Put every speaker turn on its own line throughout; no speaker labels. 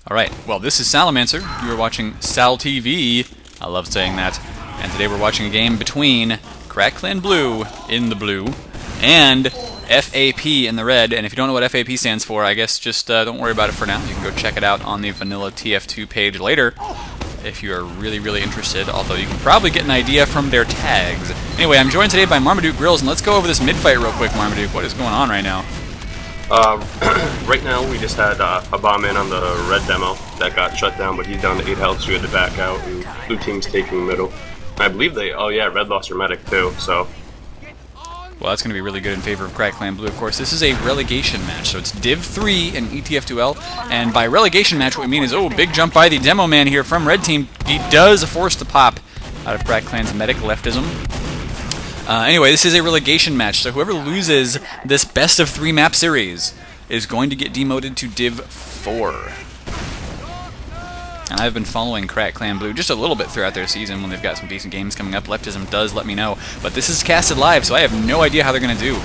Alright, well this is Salamancer. You are watching SalTV. I love saying that. And today we're watching a game between Blue in the blue and FAP in the red. And if you don't know what FAP stands for, I guess just don't worry about it for now. You can go check it out on the vanilla TF2 page later if you are really interested, although you can probably get an idea from their tags. Anyway, I'm joined today by Marmaduke Grills, and let's go over this mid-fight real quick, Marmaduke. What is going on right now?
Right now we just had a bomb in on the red demo that got shut down, but he's down to 8 health, so we had to back out, and blue team's taking the middle. I believe oh yeah, red lost their medic too, so...
Well, that's going to be really good in favor of Blue. Of course, this is a relegation match, so it's Div 3 in ETF2L, and by relegation match what we mean is, oh, big jump by the demo man here from red team. He does force the pop out of Clan's medic leftism. Anyway, this is a relegation match, so whoever loses this best of 3 map series is going to get demoted to Div 4. And I've been following Clan Blue just a little bit throughout their season when they've got some decent games coming up. Leftism does let me know, but this is casted live, so I have no idea how they're going to do.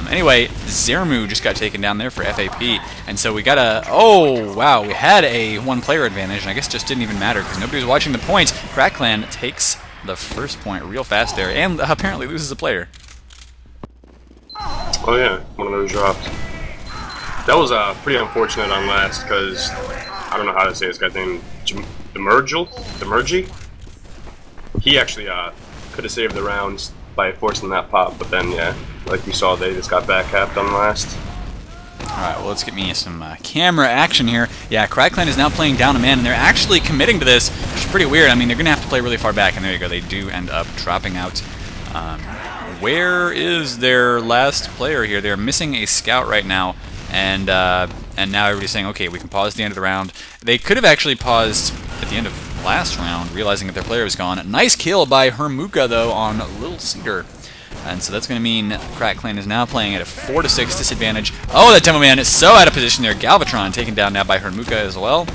Anyway, Zermu just got taken down there for FAP, and so we got a... Oh, wow, we had a one-player advantage, and I guess it just didn't even matter because nobody was watching the points. Clan takes the first point real fast there, and apparently loses a player.
Oh yeah, one of those dropped. That was pretty unfortunate on last, because I don't know how to say this guy's name. Demergy? He actually could have saved the rounds by forcing that pop, but then yeah, like you saw, they just got back capped on last.
Alright, well let's get me some camera action here. Yeah, Clan is now playing down a man, and they're actually committing to this, which is pretty weird. I mean, they're going to have to play really far back, and there you go, they do end up dropping out. Where is their last player here? They're missing a scout right now, and now everybody's saying, okay, we can pause at the end of the round. They could have actually paused at the end of last round, realizing that their player was gone. Nice kill by Hermuka, though, on Little Cedar. And so that's going to mean Clan is now playing at a 4-6 disadvantage. Oh, that demo man is so out of position there. Galvatron taken down now by Hermuka as well.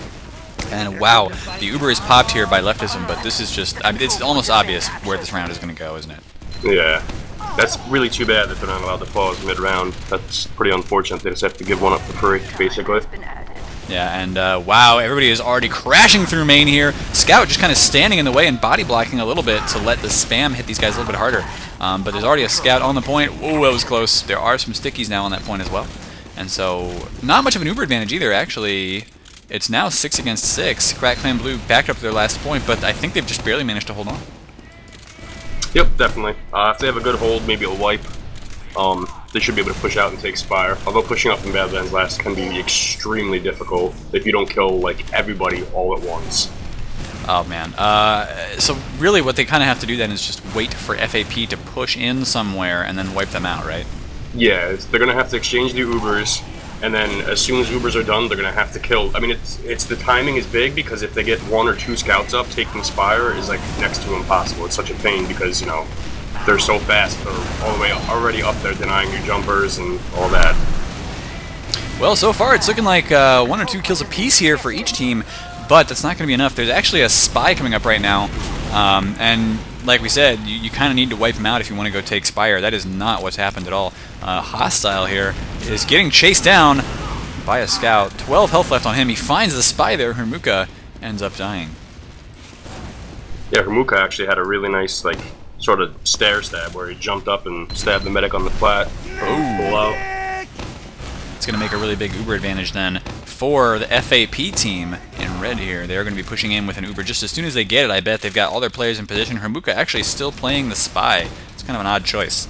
And wow, the Uber is popped here by leftism, but this is just, I mean, it's almost obvious where this round is going to go, isn't it?
Yeah. That's really too bad that they're not allowed to pause mid-round. That's pretty unfortunate. They just have to give one up for free, basically.
Yeah, and wow, everybody is already crashing through main here. Scout just kind of standing in the way and body blocking a little bit to let the spam hit these guys a little bit harder. But there's already a scout on the point. Oh, that was close. There are some stickies now on that point as well. And so, not much of an Uber advantage either, actually. It's now 6 against 6. Clan Blue backed up to their last point, but I think they've just barely managed to hold on.
Yep, definitely. If they have a good hold, maybe a wipe, they should be able to push out and take Spire. Although pushing up in Badlands last can be extremely difficult if you don't kill, like, everybody all at once.
Oh, man. So really what they kind of have to do then is just wait for FAP to push in somewhere and then wipe them out, right?
Yeah, they're going to have to exchange the Ubers, and then as soon as Ubers are done, they're going to have to kill. I mean, it's the timing is big, because if they get 1 or 2 scouts up, taking Spire is, like, next to impossible. It's such a pain because, you know, they're so fast. They're all the way already up there denying your jumpers and all that.
Well, so far it's looking like 1 or 2 kills apiece here for each team, but that's not going to be enough. There's actually a spy coming up right now, and like we said, you kind of need to wipe him out if you want to go take Spire. That is not what's happened at all. Hostile here is getting chased down by a scout. 12 health left on him. He finds the spy there. Hermuka ends up dying.
Yeah, Hermuka actually had a really nice, like, sort of stair stab where he jumped up and stabbed the medic on the flat.
Oh,
below.
It's going to make a really big Uber advantage then for the FAP team in red here. They're going to be pushing in with an Uber just as soon as they get it. I bet they've got all their players in position. Hermuka actually still playing the spy. It's kind of an odd choice.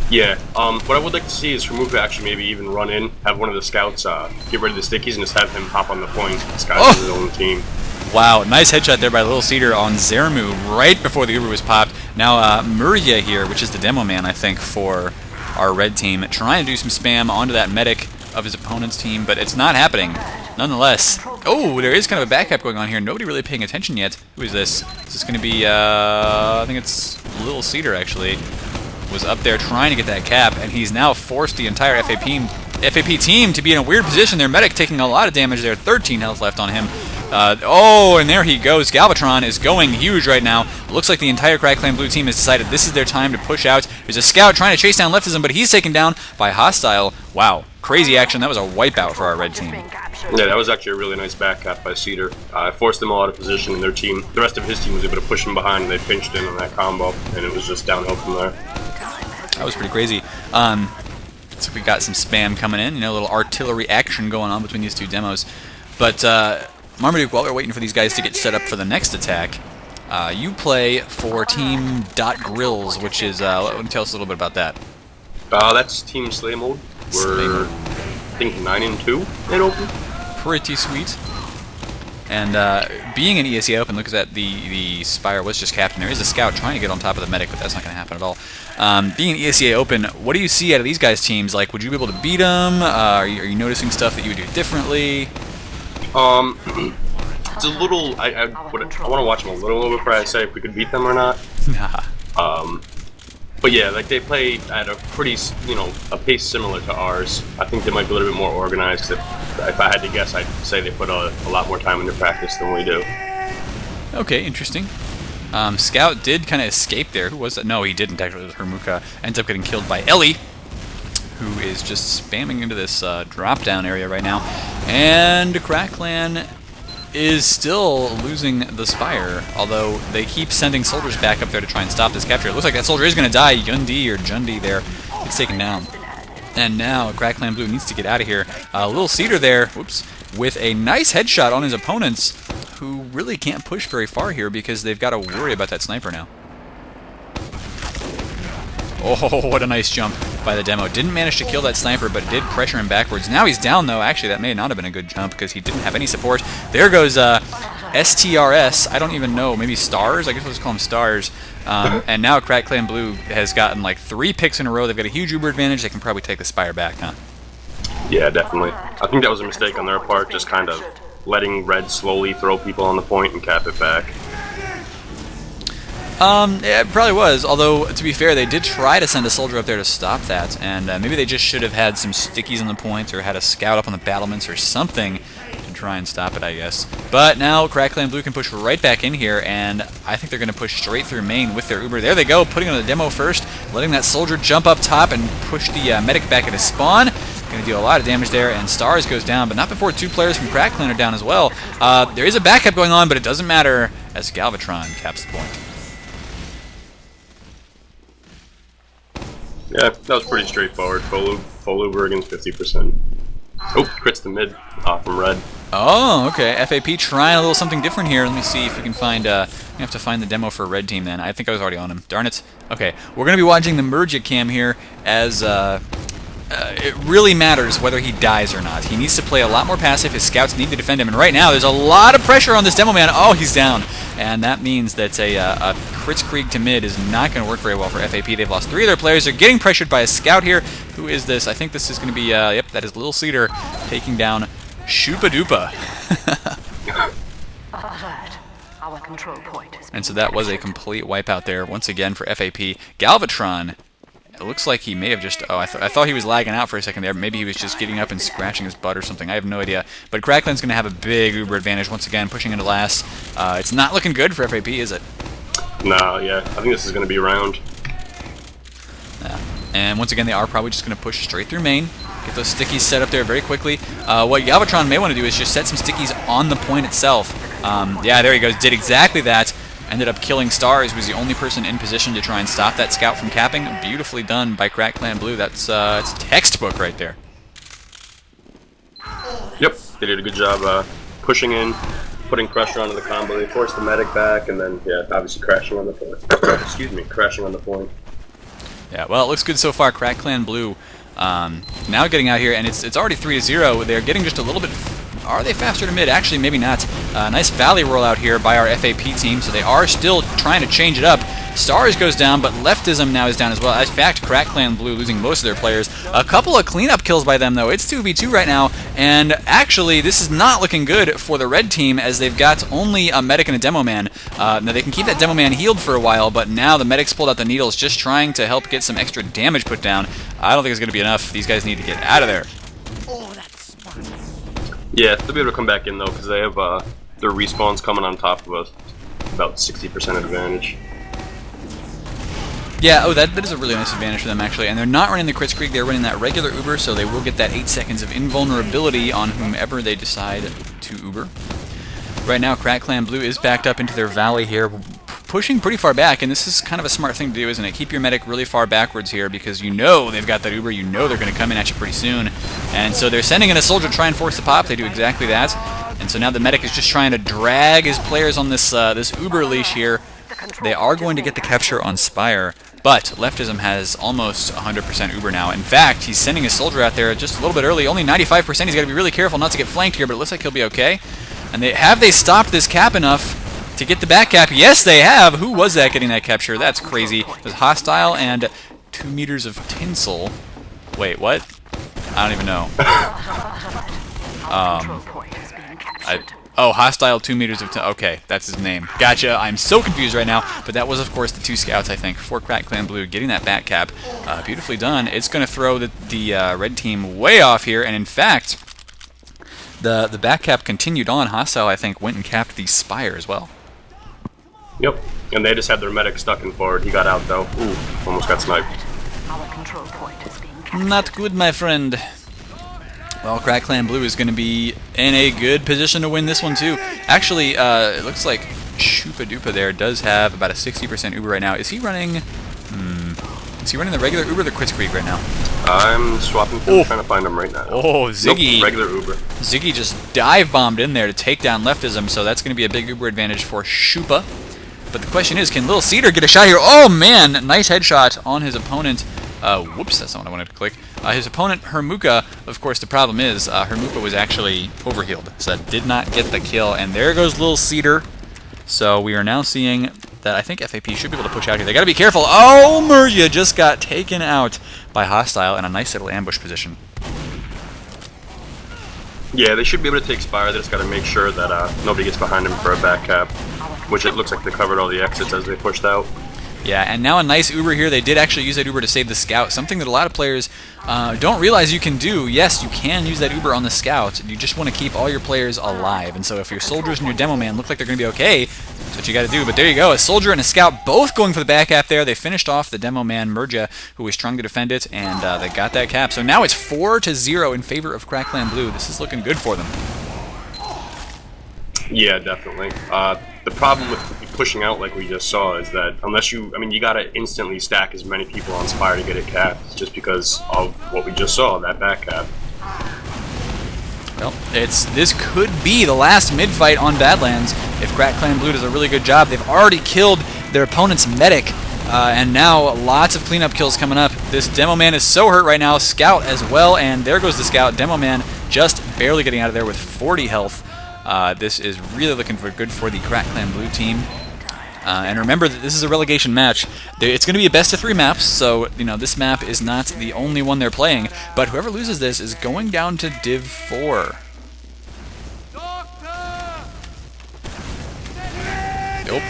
Yeah, what I would like to see is Hermuka actually maybe even run in, have one of the scouts get rid of the stickies, and just have him hop on the point. This guy's his own team.
Wow, nice headshot there by Little Cedar on Zermu right before the Uber was popped. Now Muria here, which is the demo man, I think, for our red team, trying to do some spam onto that medic of his opponent's team, but it's not happening. Nonetheless, oh, there is kind of a backup going on here. Nobody really paying attention yet. Who is this? Is this going to be, I think it's Little Cedar, actually, was up there trying to get that cap, and he's now forced the entire FAP team to be in a weird position. Their medic taking a lot of damage there, 13 health left on him. Oh, and there he goes. Galvatron is going huge right now. Looks like the entire Crackland Blue team has decided this is their time to push out. There's a scout trying to chase down Leftism, but he's taken down by Hostile. Wow, crazy action. That was a wipeout for our red team.
Yeah, that was actually a really nice back cap by Cedar. Forced them all out of position, and their team, the rest of his team was able to push him behind, and they pinched in on that combo, and it was just downhill from there.
That was pretty crazy. So we got some spam coming in, you know, a little artillery action going on between these two demos. But Marmaduke, while we're waiting for these guys to get set up for the next attack, you play for Team .Grills, which is, let me tell us a little bit about that.
That's Team Slay Mode. We're, I think, 9-2 in open. Pretty
sweet. And being an ESEA Open, look at that, the Spire was just captain. There is a scout trying to get on top of the medic, but that's not going to happen at all. Being an ESEA Open, what do you see out of these guys' teams? Like, would you be able to beat them? Are you noticing stuff that you would do differently?
It's a little. I want to watch them a little before I say if we could beat them or not.
Nah.
But yeah, like they play at a pretty, a pace similar to ours. I think they might be a little bit more organized. If I had to guess, I'd say they put a lot more time into practice than we do.
Okay, interesting. Scout did kind of escape there. Who was that? No, he didn't actually. It was Hermuka. Ends up getting killed by Ellie, who is just spamming into this drop-down area right now. And Crackland is still losing the Spire, although they keep sending soldiers back up there to try and stop this capture. It looks like that soldier is going to die. Jundi there gets taken down. And now Crackland Blue needs to get out of here. Little Cedar there, whoops, with a nice headshot on his opponents, who really can't push very far here because they've got to worry about that sniper now. Oh, what a nice jump by the demo. Didn't manage to kill that sniper, but did pressure him backwards. Now he's down, though. Actually, that may not have been a good jump because he didn't have any support. There goes STRS. I don't even know. Maybe Stars? I guess we'll just call them Stars. And now Crackland Blue has gotten like 3 picks in a row. They've got a huge Uber advantage. They can probably take the Spire back, huh?
Yeah, definitely. I think that was a mistake on their part, just kind of letting Red slowly throw people on the point and cap it back.
Yeah, it probably was, although, to be fair, they did try to send a soldier up there to stop that, and maybe they just should have had some stickies on the point, or had a scout up on the battlements, or something to try and stop it, I guess. But now Crackland Blue can push right back in here, and I think they're going to push straight through main with their Uber. There they go, putting on the demo first, letting that soldier jump up top and push the medic back at his spawn. Going to deal a lot of damage there, and Stars goes down, but not before 2 players from Crackland are down as well. There is a backup going on, but it doesn't matter, as Galvatron caps the point.
Yeah, that was pretty straightforward. Full Uber against 50%. Oh, crits the mid from Red.
Oh, okay. FAP trying a little something different here. Let me see if we can find... we have to find the demo for Red Team then. I think I was already on him. Darn it. Okay, we're going to be watching the Mergia cam here as... it really matters whether he dies or not. He needs to play a lot more passive. His scouts need to defend him. And right now, there's a lot of pressure on this demo man. Oh, he's down. And that means that a Kritzkrieg to mid is not going to work very well for FAP. They've lost 3 of their players. They're getting pressured by a scout here. Who is this? I think this is going to be, yep, that is Little Cedar taking down Shoopa-Doopa. And so that was a complete wipeout there, once again, for FAP. Galvatron, it looks like he may have just... Oh, I thought he was lagging out for a second there. Maybe he was just getting up and scratching his butt or something. I have no idea. But Crackland's going to have a big Uber advantage once again, pushing into last. It's not looking good for FAP, is it?
No, yeah. I think this is going to be round.
Yeah. And once again, they are probably just going to push straight through main. Get those stickies set up there very quickly. What Galvatron may want to do is just set some stickies on the point itself. Yeah, there he goes. Did exactly that. Ended up killing Stars, who was the only person in position to try and stop that scout from capping. Beautifully done by Crackland Blue. That's it's textbook right there.
Yep, they did a good job pushing in, putting pressure onto the combo. They forced the medic back, and then, yeah, obviously crashing on the point. Excuse me, crashing on the point.
Yeah, well, it looks good so far. Crackland Blue now getting out here, and it's already 3-0. They're getting just a little bit... Are they faster to mid? Actually, maybe not. Nice Valley rollout here by our FAP team, so they are still trying to change it up. Stars goes down, but Leftism now is down as well. In fact, Crackland Blue losing most of their players. A couple of cleanup kills by them, though. It's 2v2 right now, and actually, this is not looking good for the red team, as they've got only a medic and a demo man. Now, they can keep that demo man healed for a while, but now the medic's pulled out the needles, just trying to help get some extra damage put down. I don't think it's going to be enough. These guys need to get out of there.
Yeah, they'll be able to come back in, though, because they have their respawn's coming on top of us. About 60% advantage.
Yeah, oh, that is a really nice advantage for them, actually. And they're not running the crit streak, they're running that regular Uber, so they will get that 8 seconds of invulnerability on whomever they decide to Uber. Right now, Blue is backed up into their valley here, pushing pretty far back, and this is kind of a smart thing to do, isn't it? Keep your medic really far backwards here, because you know they've got that Uber, you know they're going to come in at you pretty soon. And so they're sending in a soldier to try and force the pop, they do exactly that. And so now the medic is just trying to drag his players on this this Uber leash here. They are going to get the capture on Spire, but Leftism has almost 100% Uber now. In fact, he's sending his soldier out there just a little bit early, only 95%. He's got to be really careful not to get flanked here, but it looks like he'll be okay. And have they stopped this cap enough to get the back cap? Yes, they have. Who was that getting that capture? That's crazy. It was Hostile and 2 meters of Tinsel. Wait, what? I don't even know. Oh, Hostile 2 meters of... Okay, that's his name. Gotcha. I'm so confused right now. But that was, of course, the 2 scouts, I think, for Blue getting that back cap. Beautifully done. It's going to throw the red team way off here. And, in fact, the back cap continued on. Hostile, I think, went and capped the Spire as well.
Yep. And they just had their medic stuck in forward. He got out, though. Ooh, almost got sniped.
Not good, my friend. Well, Blue is going to be in a good position to win this one, too. Actually, it looks like Shoopa Doopa there does have about a 60% Uber right now. Is he running... Is he running the regular Uber or the crit streak right now?
I'm swapping through, trying to find him right now.
Oh, Ziggy.
Nope, regular Uber.
Ziggy just dive-bombed in there to take down Leftism, so that's going to be a big Uber advantage for Shoopa. But the question is, can Little Cedar get a shot here? Oh, man! Nice headshot on his opponent. Whoops, that's not what I wanted to click. His opponent, Hermuka, of course, the problem is Hermuka was actually overhealed, so that did not get the kill. And there goes Little Cedar. So we are now seeing that I think FAP should be able to push out here. They got to be careful. Oh, Murgia just got taken out by Hostile in a nice little ambush position.
Yeah, they should be able to take Spire. They just got to make sure that nobody gets behind them for a back cap, which it looks like they covered all the exits as they pushed out.
Yeah, and now a nice Uber here. They did actually use that Uber to save the Scout, something that a lot of players don't realize you can do. Yes, you can use that Uber on the Scout. You just want to keep all your players alive. And so if your soldiers and your demo man look like they're going to be okay, that's what you got to do. But there you go, a soldier and a Scout both going for the back cap there. They finished off the demo man, Murgia, who was trying to defend it, and they got that cap. So now it's 4-0 in favor of Blue. This is looking good for them.
Yeah, definitely. The problem with pushing out like we just saw is that unless you gotta instantly stack as many people on Spire to get it capped, just because of what we just saw, that back cap.
Well, this could be the last mid-fight on Badlands if Blue does a really good job. They've already killed their opponent's medic, and now lots of cleanup kills coming up. This Demo Man is so hurt right now, Scout as well, and there goes the Scout. Demo Man just barely getting out of there with 40 health. This is really looking good for the Blue team. And remember that this is a relegation match. It's going to be a best-of-3 maps, so this map is not the only one they're playing. But whoever loses this is going down to Div 4. Nope.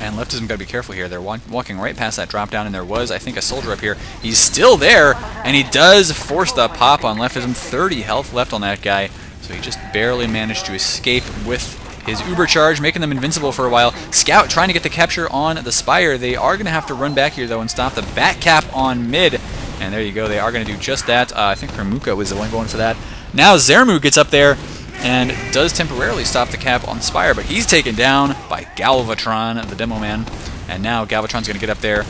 And Leftism got to be careful here. They're walking right past that drop down, and there was, I think, a soldier up here. He's still there, and he does force the pop on Leftism. 30 health left on that guy. So he just barely managed to escape with his Uber charge, making them invincible for a while. Scout trying to get the capture on the Spire. They are going to have to run back here, though, and stop the back cap on mid. And there you go. They are going to do just that. I think Hermuka was the one going for that. Now Zermu gets up there and does temporarily stop the cap on Spire, but he's taken down by Galvatron, the demo man. And now Galvatron's going to get up there,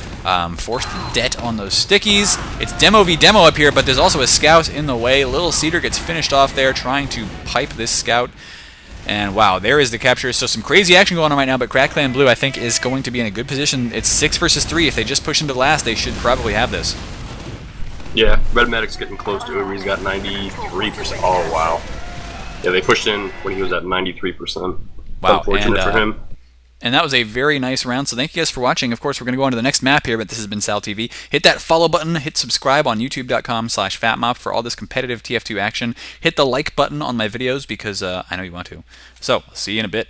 force the det on those stickies. It's Demo v Demo up here, but there's also a Scout in the way. Little Cedar gets finished off there trying to pipe this Scout. And wow, there is the capture. So some crazy action going on right now, but Blue, I think, is going to be in a good position. It's 6 versus 3. If they just push into the last, they should probably have this.
Yeah, Red Medic's getting close to Uber. He's got 93%. Oh, wow. Yeah, they pushed in when he was at 93%.
Wow.
Unfortunate for him.
And that was a very nice round, so thank you guys for watching. Of course, we're going to go on to the next map here, but this has been SalTV. Hit that follow button, hit subscribe on youtube.com/FAPMOP for all this competitive TF2 action. Hit the like button on my videos because I know you want to. So, see you in a bit.